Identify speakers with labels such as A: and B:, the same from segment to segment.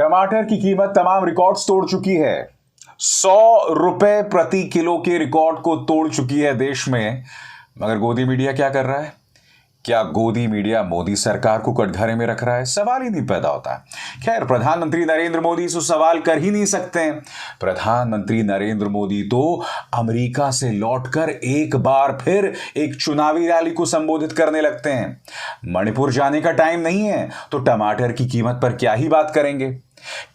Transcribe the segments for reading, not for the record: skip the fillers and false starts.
A: टमाटर की कीमत तमाम रिकॉर्ड्स तोड़ चुकी है। 100 रुपए प्रति किलो के रिकॉर्ड को तोड़ चुकी है देश में। मगर गोदी मीडिया क्या कर रहा है? क्या गोदी मीडिया मोदी सरकार को कटघरे में रख रहा है? सवाल ही नहीं पैदा होता। खैर, प्रधानमंत्री नरेंद्र मोदी से सवाल कर ही नहीं सकते हैं। प्रधानमंत्री नरेंद्र मोदी तो अमेरिका से लौटकर एक बार फिर एक चुनावी रैली को संबोधित करने लगते हैं। मणिपुर जाने का टाइम नहीं है तो टमाटर की कीमत पर क्या ही बात करेंगे।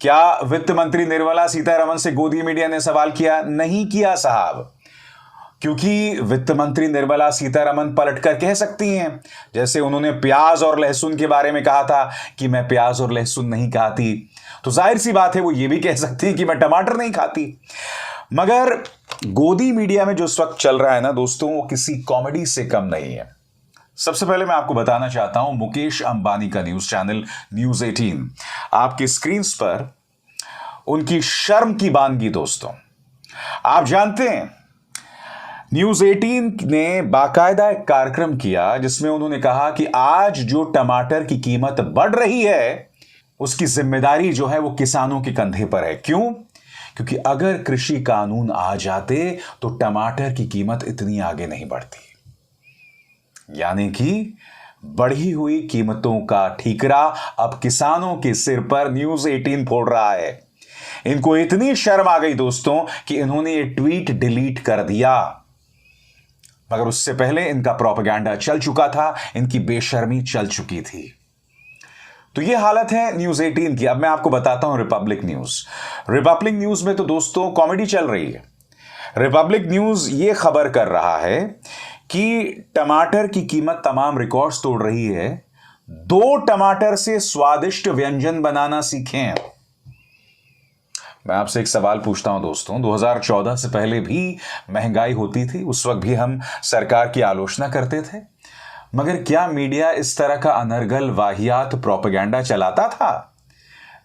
A: क्या वित्त मंत्री निर्मला सीतारमण से गोदी मीडिया ने सवाल किया? नहीं किया साहब, क्योंकि वित्त मंत्री निर्मला सीतारमण पलटकर कह सकती हैं, जैसे उन्होंने प्याज और लहसुन के बारे में कहा था कि मैं प्याज और लहसुन नहीं खाती, तो जाहिर सी बात है वो ये भी कह सकती हैं कि मैं टमाटर नहीं खाती। मगर गोदी मीडिया में जो इस वक्त चल रहा है ना दोस्तों, वो किसी कॉमेडी से कम नहीं है। सबसे पहले मैं आपको बताना चाहता हूं मुकेश अंबानी का न्यूज चैनल न्यूज 18 आपकी स्क्रीन पर उनकी शर्म की बानगी। दोस्तों, आप जानते हैं न्यूज 18 ने बाकायदा एक कार्यक्रम किया जिसमें उन्होंने कहा कि आज जो टमाटर की कीमत बढ़ रही है उसकी जिम्मेदारी जो है वो किसानों के कंधे पर है। क्यों? क्योंकि अगर कृषि कानून आ जाते तो टमाटर की कीमत इतनी आगे नहीं बढ़ती। यानी कि बढ़ी हुई कीमतों का ठीकरा अब किसानों के सिर पर न्यूज 18 फोड़ रहा है। इनको इतनी शर्म आ गई दोस्तों कि इन्होंने ये ट्वीट डिलीट कर दिया। मगर उससे पहले इनका प्रोपेगेंडा चल चुका था, इनकी बेशर्मी चल चुकी थी। तो ये हालत है न्यूज 18 की। अब मैं आपको बताता हूं रिपब्लिक न्यूज। रिपब्लिक न्यूज में तो दोस्तों कॉमेडी चल रही है। रिपब्लिक न्यूज ये खबर कर रहा है कि टमाटर की कीमत तमाम रिकॉर्ड्स तोड़ रही है। 2 टमाटर से स्वादिष्ट व्यंजन बनाना सीखें। मैं आपसे एक सवाल पूछता हूं दोस्तों, 2014 से पहले भी महंगाई होती थी, उस वक्त भी हम सरकार की आलोचना करते थे। मगर क्या मीडिया इस तरह का अनर्गल वाहियात प्रोपेगेंडा चलाता था?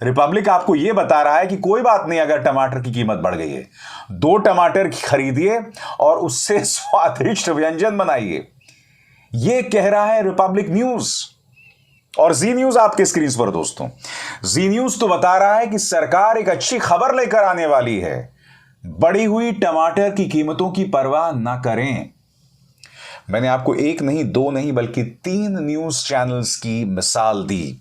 A: रिपब्लिक आपको यह बता रहा है कि कोई बात नहीं, अगर टमाटर की कीमत बढ़ गई है, 2 टमाटर खरीदिए और उससे स्वादिष्ट व्यंजन बनाइए। यह कह रहा है रिपब्लिक न्यूज। और जी न्यूज आपके स्क्रीन पर दोस्तों, जी न्यूज तो बता रहा है कि सरकार एक अच्छी खबर लेकर आने वाली है। बढ़ी हुई टमाटर की कीमतों की परवाह ना करें। मैंने आपको 1 नहीं 2 नहीं बल्कि 3 न्यूज चैनल्स की मिसाल दी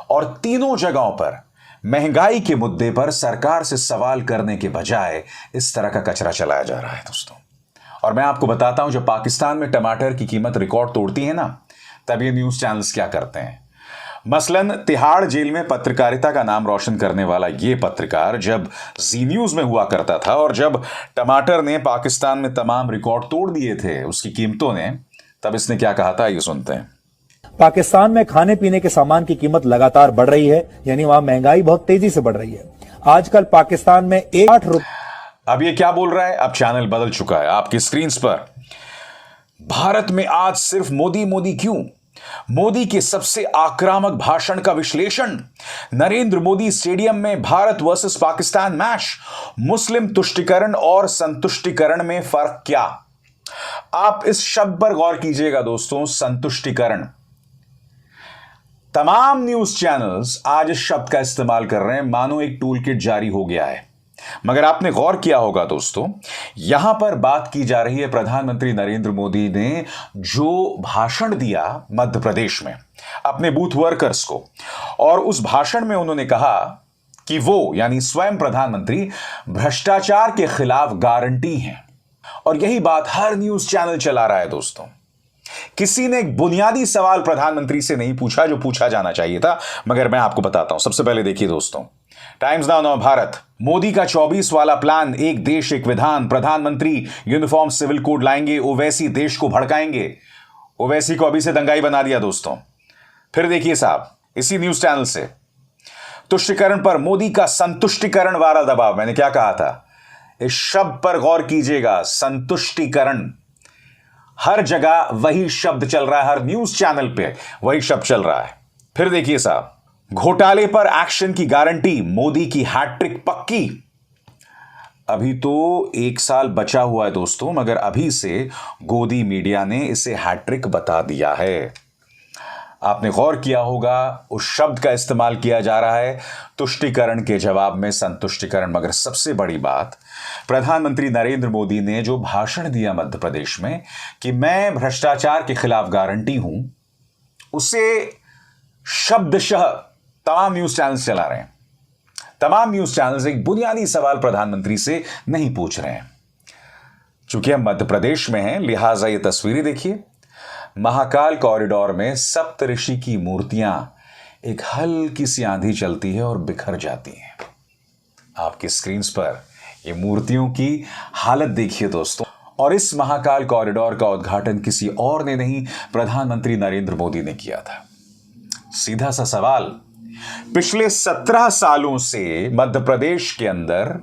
A: और तीनों जगहों पर महंगाई के मुद्दे पर सरकार से सवाल करने के बजाय इस तरह का कचरा चलाया जा रहा है दोस्तों। और मैं आपको बताता हूं, जब पाकिस्तान में टमाटर की कीमत रिकॉर्ड तोड़ती है ना, तब ये न्यूज चैनल्स क्या करते हैं। मसलन तिहाड़ जेल में पत्रकारिता का नाम रोशन करने वाला ये पत्रकार जब जी न्यूज में हुआ करता था और जब टमाटर ने पाकिस्तान में तमाम रिकॉर्ड तोड़ दिए थे उसकी कीमतों ने, तब इसने क्या कहा था, ये सुनते हैं।
B: पाकिस्तान में खाने पीने के सामान की कीमत लगातार बढ़ रही है, यानी वहां महंगाई बहुत तेजी से बढ़ रही है। आजकल पाकिस्तान में 8 रुपए।
A: अब ये क्या बोल रहा है? अब चैनल बदल चुका है आपकी स्क्रीन पर। भारत में आज सिर्फ मोदी मोदी क्यों? मोदी के सबसे आक्रामक भाषण का विश्लेषण। नरेंद्र मोदी स्टेडियम में भारत वर्सेस पाकिस्तान मैच। मुस्लिम तुष्टिकरण और संतुष्टिकरण में फर्क क्या? आप इस शब्द पर गौर कीजिएगा दोस्तों, संतुष्टिकरण। तमाम न्यूज चैनल्स आज इस शब्द का इस्तेमाल कर रहे हैं, मानो एक टूल किट जारी हो गया है। मगर आपने गौर किया होगा दोस्तों, यहां पर बात की जा रही है प्रधानमंत्री नरेंद्र मोदी ने जो भाषण दिया मध्य प्रदेश में अपने बूथ वर्कर्स को, और उस भाषण में उन्होंने कहा कि वो यानी स्वयं प्रधानमंत्री भ्रष्टाचार के खिलाफ गारंटी हैं। और यही बात हर न्यूज चैनल चला रहा है दोस्तों। किसी ने एक बुनियादी सवाल प्रधानमंत्री से नहीं पूछा जो पूछा जाना चाहिए था, मगर मैं आपको बताता हूं। सबसे पहले देखिए दोस्तों, टाइम्स नाउ नव भारत, मोदी का 24 वाला प्लान, एक देश एक विधान, प्रधानमंत्री यूनिफॉर्म सिविल कोड लाएंगे, ओवैसी देश को भड़काएंगे। ओवैसी को अभी से दंगाई बना दिया दोस्तों। फिर देखिए साहब, इसी न्यूज चैनल से, तुष्टिकरण पर मोदी का संतुष्टिकरण वाला दबाव। मैंने क्या कहा था? इस शब्द पर गौर कीजिएगा, संतुष्टिकरण। हर जगह वही शब्द चल रहा है, हर न्यूज चैनल पे वही शब्द चल रहा है। फिर देखिए साहब, घोटाले पर एक्शन की गारंटी, मोदी की हैट्रिक पक्की। अभी तो 1 साल बचा हुआ है दोस्तों, मगर अभी से गोदी मीडिया ने इसे हैट्रिक बता दिया है। आपने गौर किया होगा उस शब्द का इस्तेमाल किया जा रहा है तुष्टीकरण के जवाब में संतुष्टीकरण। मगर सबसे बड़ी बात, प्रधानमंत्री नरेंद्र मोदी ने जो भाषण दिया मध्य प्रदेश में कि मैं भ्रष्टाचार के खिलाफ गारंटी हूं, उसे शब्दशः तमाम न्यूज चैनल्स चला रहे हैं। तमाम न्यूज चैनल्स एक बुनियादी सवाल प्रधानमंत्री से नहीं पूछ रहे हैं। चूंकि हम मध्य प्रदेश में हैं, लिहाजा ये तस्वीरें देखिए। महाकाल कॉरिडोर में सप्तऋषि की मूर्तियां एक हल्की सी आंधी चलती है और बिखर जाती हैं। आपकी स्क्रीन पर ये मूर्तियों की हालत देखिए दोस्तों। और इस महाकाल कॉरिडोर का उद्घाटन किसी और ने नहीं, प्रधानमंत्री नरेंद्र मोदी ने किया था। सीधा सा सवाल, पिछले 17 सालों से मध्य प्रदेश के अंदर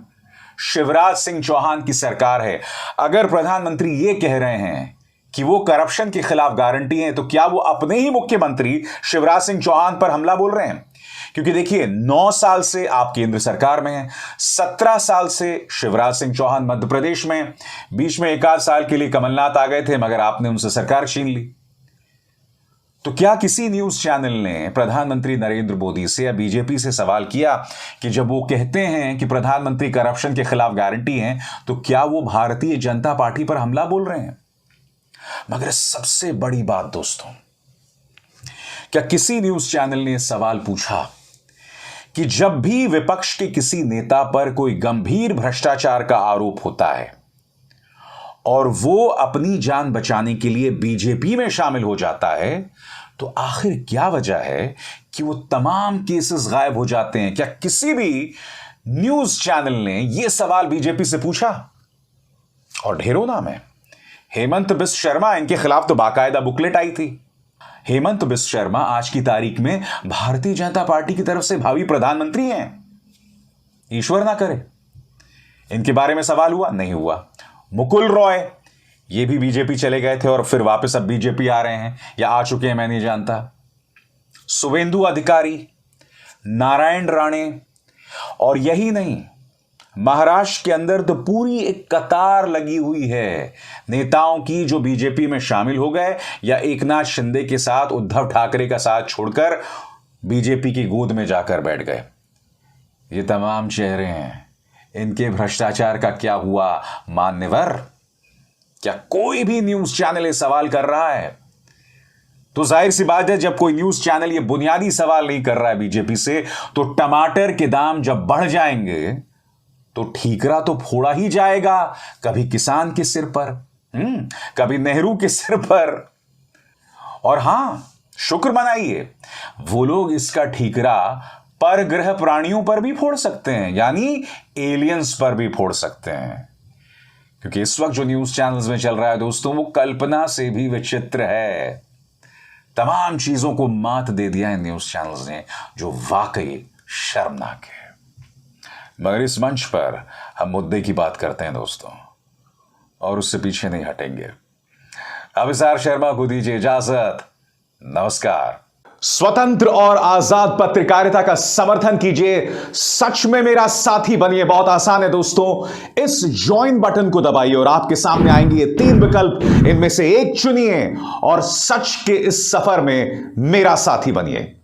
A: शिवराज सिंह चौहान की सरकार है। अगर प्रधानमंत्री ये कह रहे हैं कि वो करप्शन के खिलाफ गारंटी हैं, तो क्या वो अपने ही मुख्यमंत्री शिवराज सिंह चौहान पर हमला बोल रहे हैं? क्योंकि देखिए, 9 साल से आप केंद्र सरकार में हैं, 17 साल से शिवराज सिंह चौहान मध्य प्रदेश में, बीच में 1 आध साल के लिए कमलनाथ आ गए थे, मगर आपने उनसे सरकार छीन ली। तो क्या किसी न्यूज चैनल ने प्रधानमंत्री नरेंद्र मोदी से या बीजेपी से सवाल किया कि जब वो कहते हैं कि प्रधानमंत्री करप्शन के खिलाफ गारंटी हैं, तो क्या वो भारतीय जनता पार्टी पर हमला बोल रहे हैं? मगर सबसे बड़ी बात दोस्तों, क्या किसी न्यूज चैनल ने सवाल पूछा कि जब भी विपक्ष के किसी नेता पर कोई गंभीर भ्रष्टाचार का आरोप होता है और वो अपनी जान बचाने के लिए बीजेपी में शामिल हो जाता है, तो आखिर क्या वजह है कि वो तमाम केसेस गायब हो जाते हैं? क्या किसी भी न्यूज चैनल ने यह सवाल बीजेपी से पूछा? और ढेरों नाम है। हेमंत बिस्व शर्मा, इनके खिलाफ तो बाकायदा बुकलेट आई थी। हेमंत बिस्व शर्मा आज की तारीख में भारतीय जनता पार्टी की तरफ से भावी प्रधानमंत्री हैं। ईश्वर ना करे इनके बारे में सवाल हुआ? नहीं हुआ। मुकुल रॉय, ये भी बीजेपी चले गए थे और फिर वापस अब बीजेपी आ रहे हैं या आ चुके हैं, मैं नहीं जानता। शुवेंदु अधिकारी, नारायण राणे, और यही नहीं, महाराष्ट्र के अंदर तो पूरी एक कतार लगी हुई है नेताओं की जो बीजेपी में शामिल हो गए या एकनाथ शिंदे के साथ, उद्धव ठाकरे का साथ छोड़कर बीजेपी की गोद में जाकर बैठ गए। ये तमाम चेहरे हैं, इनके भ्रष्टाचार का क्या हुआ मान्यवर? क्या कोई भी न्यूज चैनल ये सवाल कर रहा है? तो जाहिर सी बात है, जब कोई न्यूज चैनल ये बुनियादी सवाल नहीं कर रहा है बीजेपी से, तो टमाटर के दाम जब बढ़ जाएंगे तो ठीकरा तो फोड़ा ही जाएगा, कभी किसान के सिर पर, कभी नेहरू के सिर पर। और हां, शुक्र मनाइए, वो लोग इसका ठीकरा परग्रह प्राणियों पर भी फोड़ सकते हैं, यानी एलियंस पर भी फोड़ सकते हैं। क्योंकि इस वक्त जो न्यूज चैनल्स में चल रहा है दोस्तों, वो कल्पना से भी विचित्र है। तमाम चीजों को मात दे दिया है न्यूज चैनल्स ने, जो वाकई शर्मनाक है। मगर इस मंच पर हम मुद्दे की बात करते हैं दोस्तों, और उससे पीछे नहीं हटेंगे। अभिसार शर्मा को दीजिए इजाजत। नमस्कार। स्वतंत्र और आजाद पत्रकारिता का समर्थन कीजिए, सच में मेरा साथी बनिए। बहुत आसान है दोस्तों, इस ज्वाइन बटन को दबाइए और आपके सामने आएंगे ये 3 विकल्प, इनमें से एक चुनिए और सच के इस सफर में मेरा साथी बनिए।